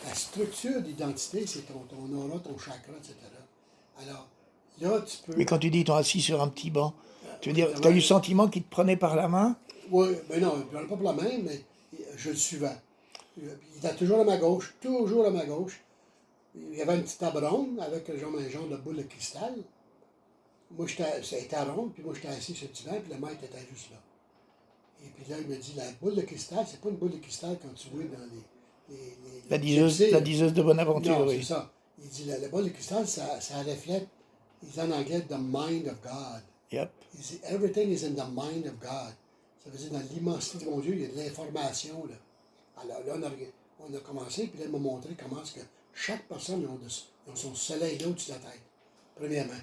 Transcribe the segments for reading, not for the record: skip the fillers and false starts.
ta structure d'identité, c'est ton aura, ton chakra, etc. Alors, là, tu peux... Mais quand tu dis qu'ils t'ont assis sur un petit banc, tu veux dire, tu as évidemment, eu le sentiment qu'ils te prenaient par la main? Oui, ben non, il ne prenait pas pour la main, mais je le suivais. Il était toujours à ma gauche, toujours à ma gauche. Il y avait une petite table ronde avec un genre de boule de cristal. Moi, ça était ronde, puis moi, j'étais assis sur le divan, puis le maître était juste là. Et puis là, il me dit, la boule de cristal, c'est pas une boule de cristal comme tu vois dans La gypsies. diseuse de Bonaventure, Non, oui. c'est ça. Il dit, la boule de cristal, ça reflète, il dit en anglais, the mind of God. Yep. Il dit, everything is in the mind of God. Ça veut dire, dans l'immensité de mon Dieu, il y a de l'information, là. Alors là, on a commencé, puis là, il m'a montré comment est-ce que chaque personne a son soleil là au-dessus de la tête, premièrement.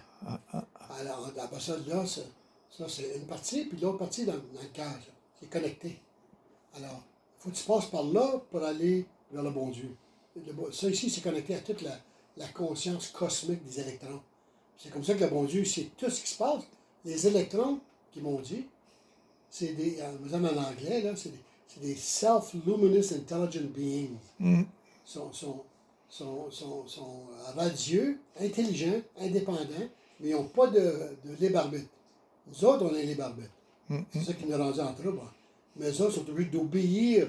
Alors, après ça, là, ça c'est une partie, puis l'autre partie dans le cœur, ça. C'est connecté. Alors, il faut que tu passes par là pour aller vers le bon Dieu. Ça ici, c'est connecté à toute la conscience cosmique des électrons. C'est comme ça que le bon Dieu sait tout ce qui se passe. Les électrons, qui m'ont dit, c'est des, en anglais, là, c'est des self-luminous intelligent beings. Sont radieux, intelligents, indépendants, mais ils n'ont pas de libre arbitre. Nous autres, on a un libre arbitre. C'est ça qui nous a rendu en trouble. Mais eux autres sont obligés d'obéir.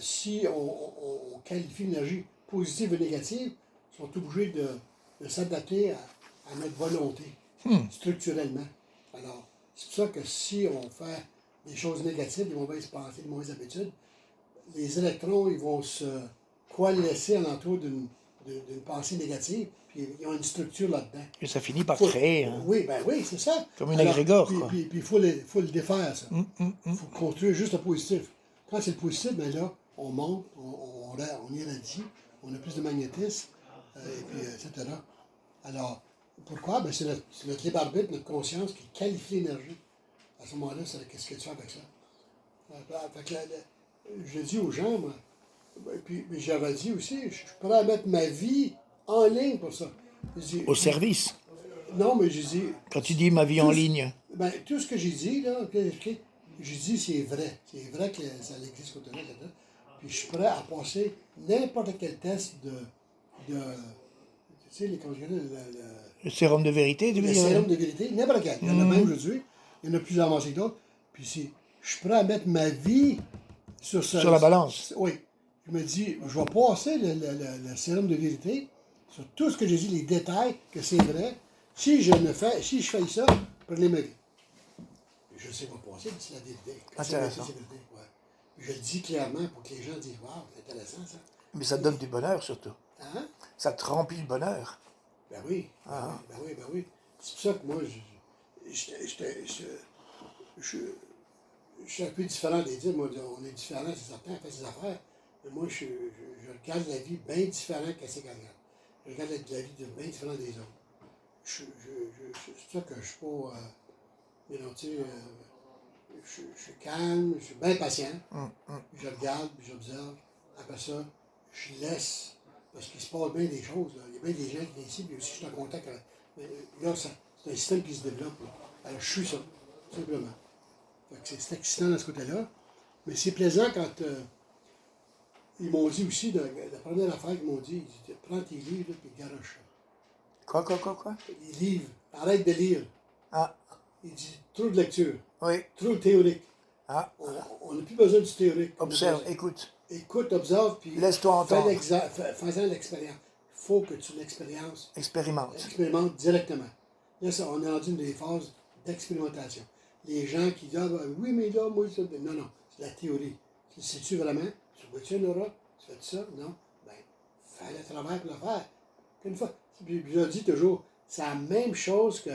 Si on qualifie l'énergie positive ou négative, ils sont obligés de s'adapter à notre volonté, structurellement. Alors, c'est pour ça que si on fait des choses négatives, des mauvaises pensées, des mauvaises habitudes, les électrons, ils vont se coalescer alentour d'une pensée négative, puis ils ont une structure là-dedans. Et ça finit par créer. Hein. Oui, ben oui, c'est ça. Comme une égrégore, puis, quoi. Puis il faut le défaire, ça. Il faut construire juste le positif. Quand c'est le positif, ben là, on monte, on irradie, on a plus de magnétisme, et puis, etc. Alors, pourquoi? Ben c'est notre libre arbitre, notre conscience qui qualifie l'énergie. À ce moment-là, c'est qu'est-ce que tu fais avec ça? Fait que je dis aux gens, moi, puis j'avais dit aussi, je suis prêt à mettre ma vie en ligne pour ça. Au service. Non, mais je dis... Quand tu dis ma vie en ligne. Ben, tout ce que j'ai dit, là, j'ai dit c'est vrai. C'est vrai que ça existe côté-là, là-dedans. Puis je suis prêt à passer n'importe quel test de tu sais, Le sérum de vérité, tu veux le dire? sérum de vérité, n'importe quel. Il y en a même aujourd'hui. Il y en a plus avancés que d'autres. Puis je suis prêt à mettre ma vie sur la balance. Oui. Je me dis, je vais passer le sérum de vérité sur tout ce que j'ai dit, les détails, que c'est vrai. Si je fais ça, prenez ma vie. Je sais pas passer, mais c'est la vérité. Intéressant. C'est la vérité, ouais. Je le dis clairement pour que les gens disent, waouh, c'est intéressant ça. Mais ça te donne du bonheur surtout. Hein? Ça te remplit le bonheur. Ben oui. Ben oui. C'est pour ça que moi, je suis un peu différent des autres. Moi, on est différents, c'est certain, on fait ses affaires. Mais moi, je regarde la vie bien différente qu'elle s'est gagnée. Je regarde la vie bien différente des autres. C'est pour ça que je suis pas. Mais non, tu sais, je suis calme, je suis bien patient. Je regarde, puis j'observe. Après ça, je laisse. Parce qu'il se passe bien des choses. Là. Il y a bien des gens qui viennent ici, puis aussi je suis en contact avec. Là, c'est un système qui se développe. Là. Alors, je suis ça, simplement. C'est excitant dans ce côté-là. Mais c'est plaisant quand ils m'ont dit aussi, la première affaire qu'ils m'ont dit, ils disaient, prends tes livres et garoche ça. Quoi? Les livres, arrête de lire. Ah. Il dit, trop de lecture, Oui. trop de théorique. Ah. On n'a plus besoin du théorique. Observe, écoute. Écoute, observe, puis laisse-toi entendre. Fais-en l'expérience. Il faut que tu l'expériences. Expérimente directement. Là, on est rendu dans des phases d'expérimentation. Les gens qui disent, oui, mais là, moi, ça. Non, c'est la théorie. Sais-tu vraiment? Tu vois-tu un aura? Tu fais ça? Non? Ben, fais le travail pour le faire. Une fois, puis je dis toujours, c'est la même chose que,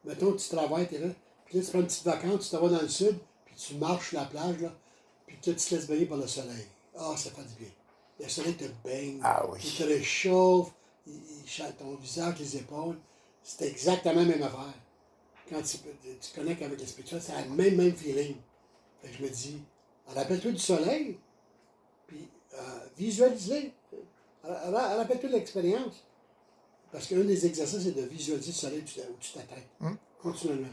mettons, tu travailles, tu es là, puis là, tu prends une petite vacance, tu t'en vas dans le sud, puis tu marches sur la plage, là, puis là, tu te laisses baigner par le soleil. Ah, ça fait du bien. Le soleil te baigne, il te réchauffe, il chatte ton visage, les épaules. C'est exactement la même affaire. Quand tu connectes avec le spirituel, c'est le même feeling. Fait que je me dis, rappelle-toi du soleil, puis visualise-le. Rappelle-toi de l'expérience. Parce qu'un des exercices, c'est de visualiser le soleil au-dessus de ta tête. Continuellement.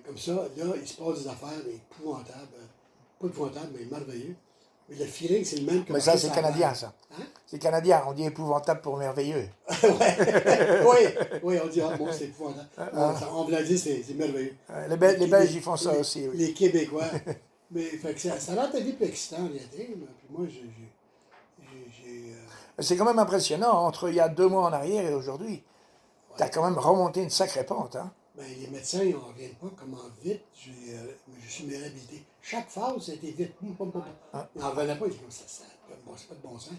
Comme ça, là, il se passe des affaires épouvantables. Pas épouvantables, mais merveilleux. Mais le feeling, c'est le même que... Mais ça, marqué c'est sur la canadien, bague. ça. Hein? C'est canadien. On dit épouvantable pour merveilleux. Oui, on dit, ah, bon, c'est épouvantable. Bon, on vous l'a dit, c'est merveilleux. Les Belges, ils font ça aussi, oui. Les Québécois. Mais fait que ça rend ta vie plus excitante, l'été. Puis moi, C'est quand même impressionnant, entre il y a 2 mois en arrière et aujourd'hui. Tu as quand même remonté une sacrée pente, hein? ben, les médecins, ils n'en reviennent pas comment vite je suis réhabilité. Chaque phase, ça a été vite. Ils n'en revenaient pas. Ils disaient, c'est pas de bon sens.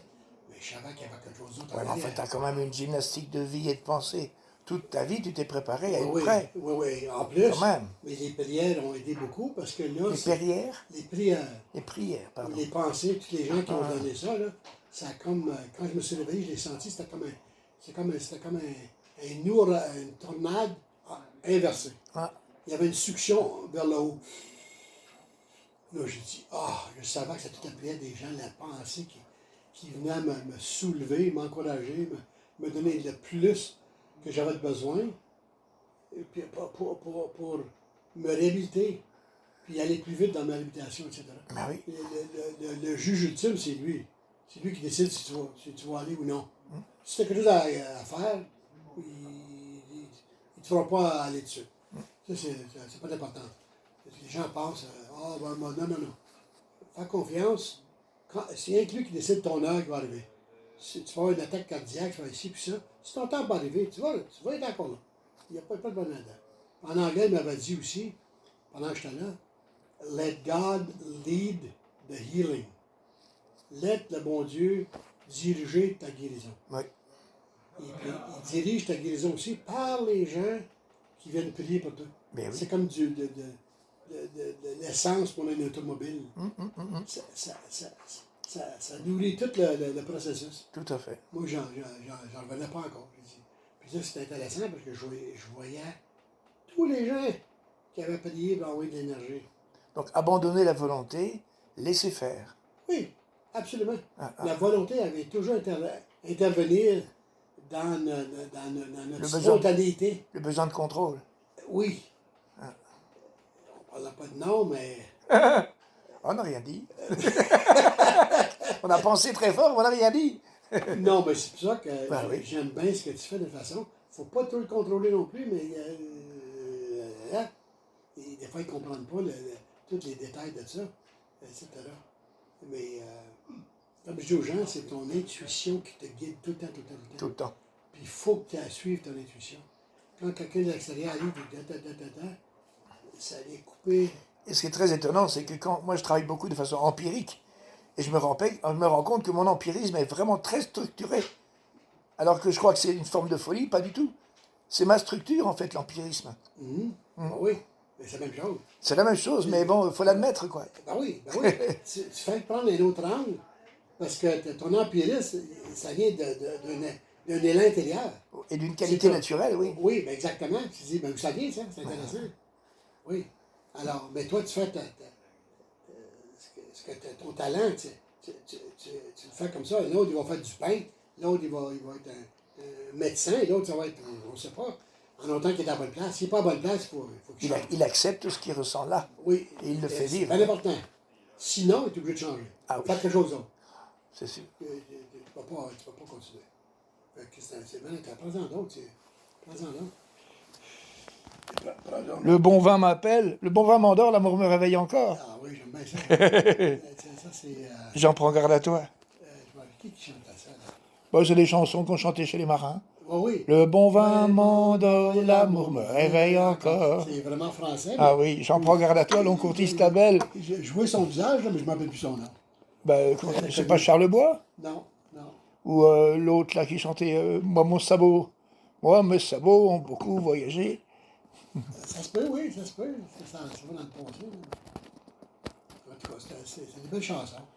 Mais je savais qu'il y avait quelque chose d'autre. Ouais, mais en fait, tu as quand même une gymnastique de vie et de pensée. Toute ta vie, tu t'es préparé à être Oui, prêt. oui. En plus, Quand même. mais les prières ont aidé beaucoup parce que là, Les prières? les prières, Les prières, pardon. les pensées, tous les gens qui ont donné ça, là, ça a comme, quand je me suis réveillé, je l'ai senti, c'était comme une tornade inversée. Ah, Il y avait une succion vers le haut. Là, j'ai dit, je savais que c'était appuyé à des gens, la pensée qui venaient me soulever, m'encourager, me donner le plus que j'avais besoin et puis pour me réhabiliter, puis aller plus vite dans ma réhabilitation, etc. ben oui. Le juge ultime, c'est lui. C'est lui qui décide si tu vas aller ou non. Si tu as quelque chose à faire, il ne te fera pas aller dessus. Ça, c'est pas important. Les gens pensent, non. Fais confiance. C'est rien que lui qui décide ton heure qui va arriver. Si tu vas avoir une attaque cardiaque, tu vas ici, puis ça. Si ton temps va arriver, tu vas être encore là. Il n'y a pas de bonheur dedans. En anglais, il m'avait dit aussi, pendant que j'étais là, let God lead the healing. Let le bon Dieu diriger ta guérison. Oui. Et puis, il dirige ta guérison aussi par les gens qui viennent prier pour toi. Ben oui. C'est comme de l'essence pour une automobile. Ça nourrit tout le processus. Tout à fait. Moi, j'en revenais pas encore. Puis ça, c'était intéressant parce que je voyais tous les gens qui avaient prié pour envoyer de l'énergie. Donc, abandonner la volonté, laisser faire. Oui, absolument. La volonté avait toujours intervenir dans notre spontanéité. Le besoin de contrôle. Oui. On ne parle pas de nom, mais... On n'a rien dit. On a pensé très fort, on n'a rien dit. Non, mais c'est pour ça que oui. j'aime bien ce que tu fais de toute façon. Il ne faut pas tout le contrôler non plus, mais et des fois, ils ne comprennent pas tous les détails de ça, etc. Mais comme je dis aux gens, c'est ton intuition qui te guide tout le temps. Tout le temps. Puis il faut que tu suives ton intuition. Quand quelqu'un de l'extérieur arrive, ça allait couper. Et ce qui est très étonnant, c'est que quand moi je travaille beaucoup de façon empirique, et je me rends compte que mon empirisme est vraiment très structuré. Alors que je crois que c'est une forme de folie, pas du tout. C'est ma structure, en fait, l'empirisme. Oui, mais c'est la même chose. C'est la même chose, mais bon, il faut l'admettre, quoi. Ben oui. tu fais prendre un autre angle, parce que ton empirisme, ça vient d'un élan intérieur. Et d'une qualité naturelle, oui. Oui, ben exactement. Tu dis, ben, où ça vient, ça? C'est intéressant. Oui. Alors, mais toi, tu fais ton talent, tu le fais comme ça. L'autre, il va faire du pain. L'autre, il va être un médecin. L'autre, ça va être, on ne sait pas, en autant qu'il est à la bonne place. S'il n'est pas à la bonne place, il faut qu'il change. Il accepte ce qu'il ressent là. Oui. Et il le fait vivre. C'est bien important. Sinon, il est obligé de changer. Ah oui. Faire quelque chose d'autre. C'est sûr. Tu ne peux pas continuer. C'est bien, prends-en d'autres. Prends-en d'autres. Le bon vin m'appelle, le bon vin m'endort, l'amour me réveille encore. Ah oui, j'aime bien ça. Ça, c'est... J'en prends garde à toi. Qui chante ça, là? Bon, c'est des chansons qu'on chantait chez les marins. Oh, oui. Le bon vin m'endort, l'amour me réveille encore. C'est vraiment français. Ah oui, j'en prends garde à toi, l'on courtise ta belle. Je jouais son visage, là, mais je ne me rappelle plus son nom. Ben, c'est pas Charles Bois? Non. Ou l'autre là qui chantait Moi, mon sabot. Moi, mes sabots ont beaucoup voyagé. Ça se peut, oui, ça se peut. Ça va dans le passé. En tout cas, c'est une belle chanson.